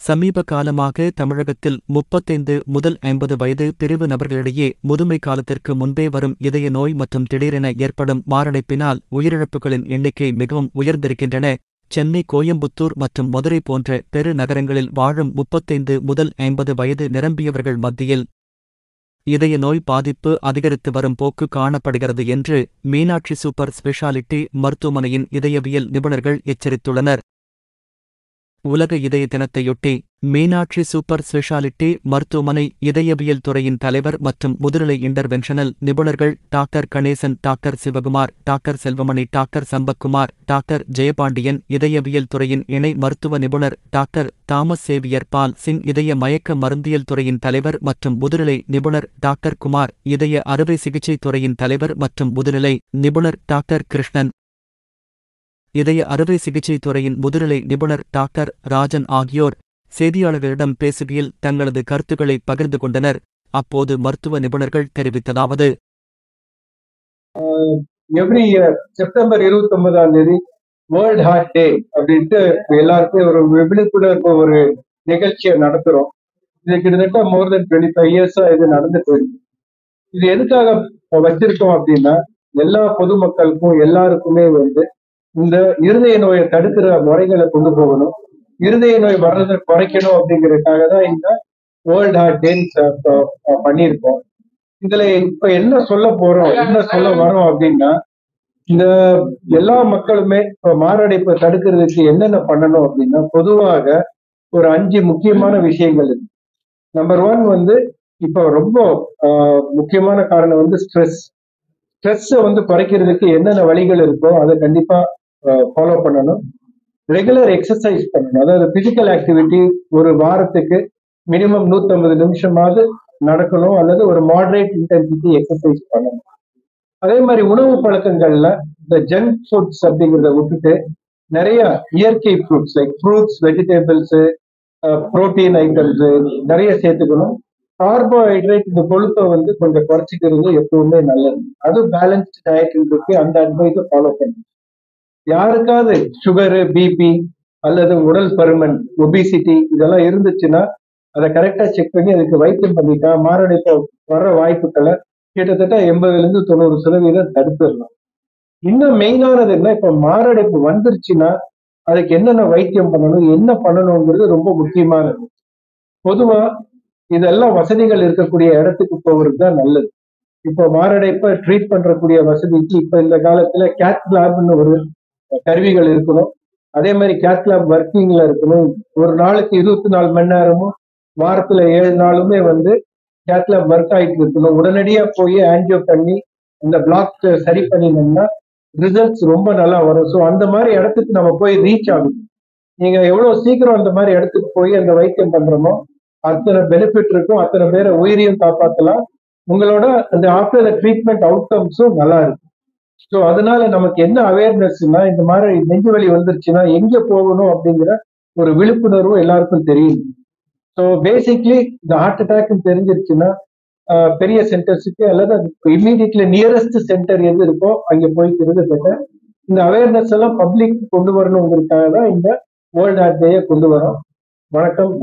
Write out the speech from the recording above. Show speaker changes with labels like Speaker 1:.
Speaker 1: சமீப காலமாக தமிழகத்தில் 35 முதல் 50 வயது பிரிவு நபர்களிடையே முதுமை காலத்திற்கு முன்பே வரும் இதய நோய் மற்றும் திடீரென ஏற்படும் மாரடைப்பினால் உயிரிழப்புகளின் எண்ணிக்கை மிகவும் உயர்ந்திருக்கின்றன. சென்னை, கோயம்புத்தூர் மற்றும் மதுரை போன்ற பெரு நகரங்களில் வாழும் 35 முதல் 50 வயது நிரம்பியவர்கள் மத்தியில் இதய நோய் பாதிப்பு அதிகரித்து வரும் போக்கு காணப்படுகிறது என்று மீனாட்சி சூப்பர் ஸ்பெஷாலிட்டி மருத்துவமனையின் இதயவியல் நிபுணர்கள் எச்சரித்துள்ளனர். உலக இதய தினத்தையொட்டி மீனாட்சி சூப்பர் ஸ்பெஷாலிட்டி மருத்துவமனை இதயவியல் துறையின் தலைவர் மற்றும் முதுநிலை இன்டர்வென்ஷனல் நிபுணர்கள் doctor Ganesan, doctor Sivakumar, doctor Selvamani, doctor Sampathkumar, doctor Jayapandian, இதயவியல் துறையின் இணை மருத்துவ நிபுணர் doctor Thomas Xavier Paul Singh, இதய மயக்க மருந்தியல் துறையின் தலைவர் மற்றும் முதுநிலை நிபுணர் டாக்டர் குமார், இதய அறுவை சிகிச்சை துறையின் தலைவர் மற்றும் முதுநிலை நிபுணர் டாக்டர் கிருஷ்ணன், இதய அறுவை சிகிச்சை துறையின் முதுநிலை நிபுணர் டாக்டர் ராஜன் ஆகியோர் செய்தியாளர்களிடம் பேசுகையில் தங்களது கருத்துக்களை பகிர்ந்து கொண்டனர். அப்போது மருத்துவ நிபுணர்கள் தெரிவித்ததாவது:
Speaker 2: every year September 29 World Heart Day அப்படின்ட்டு எல்லாருக்கும் ஒரு விழிப்புணர்வு ஒரு நிகழ்ச்சியை நடத்துறோம். இது கிட்டத்தட்ட மோர் தென் 25 இயர்ஸா இது நடந்துட்டு இருக்கு. இது எதுக்காக வச்சிருக்கோம் அப்படின்னா, எல்லா பொதுமக்களுக்கும் எல்லாருக்குமே இந்த இருதய நோயை தடுக்கிற முறைகளை கொண்டு போகணும், இருதய நோய் வர்றதை குறைக்கணும் அப்படிங்கிறதுக்காக தான் இந்த வேர்ல்ட் ஹார்ட் டே பண்ணியிருக்கோம். இதுல இப்ப என்ன சொல்ல போறோம், என்ன சொல்ல வரோம் அப்படின்னா, இந்த எல்லா மக்களுமே இப்ப மாரடைப்பை தடுக்கிறதுக்கு என்னென்ன பண்ணணும் அப்படின்னா, பொதுவாக ஒரு 5 முக்கியமான விஷயங்கள் இருக்கு. நம்பர் 1 இப்ப ரொம்ப முக்கியமான காரணம் ஸ்ட்ரெஸ் குறைக்கிறதுக்கு என்னென்ன வழிகள் இருக்கோ அதை கண்டிப்பா ஃபாலோ பண்ணணும். ரெகுலர் எக்ஸசைஸ் பண்ணணும். அதாவது பிசிக்கல் ஆக்டிவிட்டி ஒரு வாரத்துக்கு மினிமம் 150 நிமிஷமாவது நடக்கணும், அல்லது ஒரு மாடரேட் இன்டென்சிட்டி எக்ஸசைஸ் பண்ணணும். அதே மாதிரி உணவு பழக்கங்கள்ல இந்த ஜங்க் ஃபுட்ஸ் அப்படிங்கிறத விட்டுட்டு நிறைய இயற்கை fruits like fruits, vegetables, protein items நிறைய சேர்த்துக்கணும். கார்போஹைட்ரேட் இந்த கொழுப்பை கொஞ்சம் குறைச்சிக்கிறது எப்பவுமே நல்லது. அது பேலன்ஸ்டு டயட் இருக்கு, அந்த அட்வைஸை ஃபாலோ பண்ணணும். யாருக்காவது சுகரு, பிபி அல்லது உடல் பருமன், ஒபிசிட்டி இதெல்லாம் இருந்துச்சுன்னா அதை கரெக்டா செக் பண்ணி அதுக்கு வைத்தியம் பண்ணிட்டா மாரடைப்பு வர்ற வாய்ப்புகளை கிட்டத்தட்ட 80-90% தடுத்துடலாம். இன்னும் மெயினானது என்ன, இப்ப மாரடைப்பு வந்துருச்சுன்னா அதுக்கு என்னென்ன வைத்தியம் பண்ணணும், என்ன பண்ணணுங்கிறது ரொம்ப முக்கியமானது. பொதுவா இதெல்லாம் வசதிகள் இருக்கக்கூடிய இடத்துக்கு போகிறது தான் நல்லது. இப்போ மாரடைப்பை ட்ரீட் பண்றக்கூடிய வசதிக்கு இப்ப இந்த காலத்துல கேத் லேப்னு ஒரு கருவிகள் இருக்கணும். அதே மாதிரி கேத் லேப் ஒர்க்கிங்ல இருக்கணும். ஒரு நாளுக்கு 24 மணி நேரமும் வாரத்துல 7 நாளுமே கேத் லேப் ஒர்க் ஆகிட்டு இருக்கணும். உடனடியா போய் ஆன்ஜியோ பண்ணி இந்த பிளாக் சரி பண்ணினோம்னா ரிசல்ட்ஸ் ரொம்ப நல்லா வரும். ஸோ அந்த மாதிரி இடத்துக்கு நம்ம போய் ரீச் ஆகணும். நீங்க எவ்வளவு சீக்கிரம் அந்த மாதிரி இடத்துக்கு போய் அந்த வைத்தியம் பண்றோமோ அத்தனை பெனிஃபிட் இருக்கும், அத்தனை பேரை உயிரையும் காப்பாற்றலாம். உங்களோட அந்த ஆஃப்டர் த ட்ரீட்மெண்ட் அவுட்கம்ஸும் நல்லா இருக்கும். ஸோ அதனால நமக்கு என்ன அவேர்னஸ்னா, இந்த மாதிரி நெஞ்சு வலி வந்துருச்சுன்னா எங்க போகணும் அப்படிங்கிற ஒரு விழிப்புணர்வு எல்லாருக்கும் தெரியும். ஸோ பேசிக்லி இந்த ஹார்ட் அட்டாக் தெரிஞ்சிருச்சுன்னா பெரிய சென்டர்ஸுக்கு அல்லது இம்மீடியட்லி நியரஸ்ட் சென்டர் எது இருக்கோ அங்கே போய்க்கிறது பெட்டர். இந்த அவேர்னஸ் எல்லாம் பப்ளிக் கொண்டு வரணுங்கிறதுக்காக தான் இந்த வேர்ல்ட் ஹார்ட் டேயை கொண்டு வரோம். வணக்கம்.